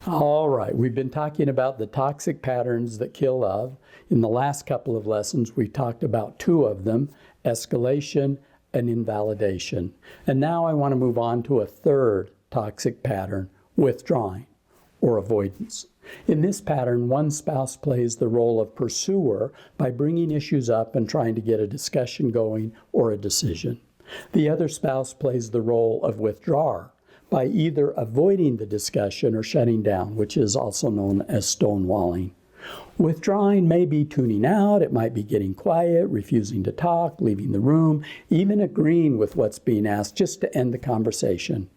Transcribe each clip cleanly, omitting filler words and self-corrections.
All right, we've been talking about the toxic patterns that kill love. In the last couple of lessons, we talked about two of them, escalation and invalidation. And now I want to move on to a third toxic pattern, withdrawing or avoidance. In this pattern, one spouse plays the role of pursuer by bringing issues up and trying to get a discussion going or a decision. The other spouse plays the role of withdrawer by either avoiding the discussion or shutting down, which is also known as stonewalling. Withdrawing may be tuning out, it might be getting quiet, refusing to talk, leaving the room, even agreeing with what's being asked just to end the conversation.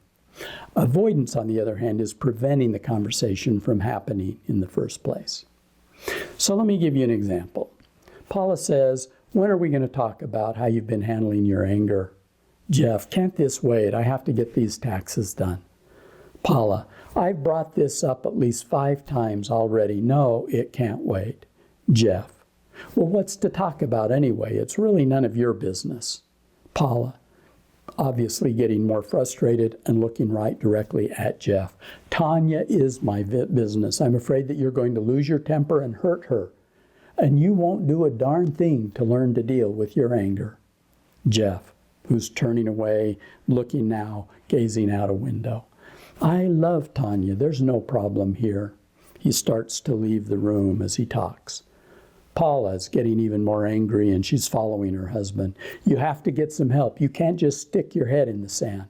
Avoidance, on the other hand, is preventing the conversation from happening in the first place. So let me give you an example. Paula says, "When are we going to talk about how you've been handling your anger?" Jeff, "Can't this wait? I have to get these taxes done." Paula, "I've brought this up at least 5 times already. No, it can't wait." Jeff, "Well, what's to talk about anyway? It's really none of your business." Paula, obviously getting more frustrated and looking right directly at Jeff. "Tanya is my business. I'm afraid that you're going to lose your temper and hurt her. And you won't do a darn thing to learn to deal with your anger." Jeff, who's turning away, looking now, gazing out a window. "I love Tanya. There's no problem here." He starts to leave the room as he talks. Paula's getting even more angry and she's following her husband. "You have to get some help. You can't just stick your head in the sand."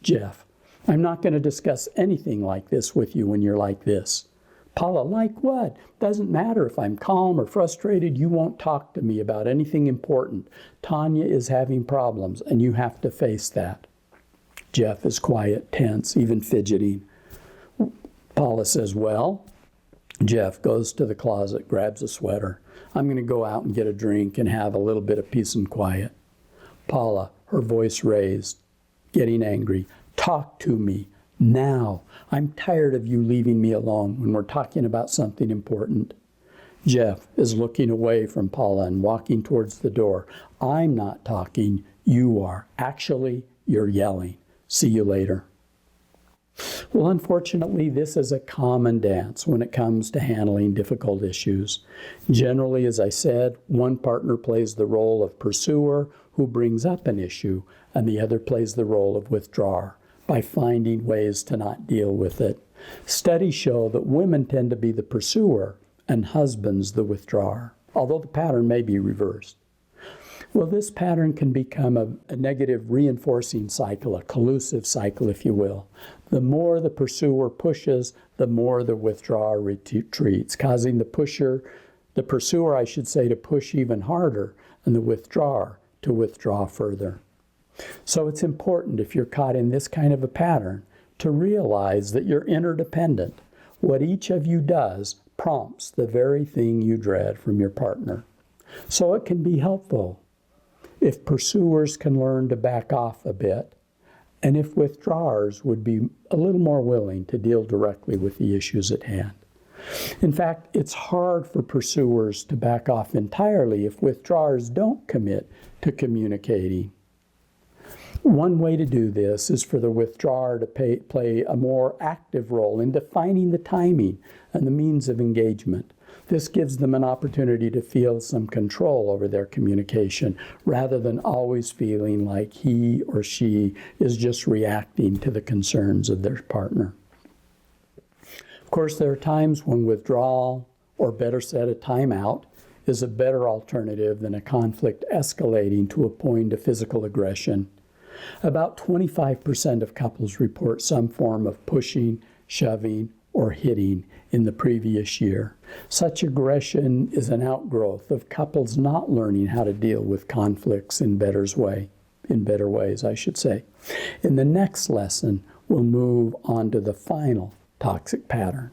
Jeff, "I'm not going to discuss anything like this with you when you're like this." Paula, "Like what? Doesn't matter if I'm calm or frustrated. You won't talk to me about anything important. Tanya is having problems and you have to face that." Jeff is quiet, tense, even fidgeting. Paula says, "Well," Jeff goes to the closet, grabs a sweater. "I'm going to go out and get a drink and have a little bit of peace and quiet." Paula, her voice raised, getting angry. "Talk to me now. I'm tired of you leaving me alone when we're talking about something important." Jeff is looking away from Paula and walking towards the door. "I'm not talking. You are. Actually, you're yelling. See you later." Well, unfortunately, this is a common dance when it comes to handling difficult issues. Generally, as I said, one partner plays the role of pursuer who brings up an issue, and the other plays the role of withdrawer by finding ways to not deal with it. Studies show that women tend to be the pursuer and husbands the withdrawer, although the pattern may be reversed. Well, this pattern can become a negative reinforcing cycle, a collusive cycle, if you will. The more the pursuer pushes, the more the withdrawer retreats, causing the pursuer, to push even harder, and the withdrawer to withdraw further. So it's important, if you're caught in this kind of a pattern, to realize that you're interdependent. What each of you does prompts the very thing you dread from your partner. So it can be helpful if pursuers can learn to back off a bit, and if withdrawers would be a little more willing to deal directly with the issues at hand. In fact, it's hard for pursuers to back off entirely if withdrawers don't commit to communicating. One way to do this is for the withdrawer to play a more active role in defining the timing and the means of engagement. This gives them an opportunity to feel some control over their communication rather than always feeling like he or she is just reacting to the concerns of their partner. Of course, there are times when withdrawal, or better said, a timeout, is a better alternative than a conflict escalating to a point of physical aggression. About 25% of couples report some form of pushing, shoving, or hitting in the previous year. Such aggression is an outgrowth of couples not learning how to deal with conflicts in better ways, I should say. In the next lesson, we'll move on to the final toxic pattern,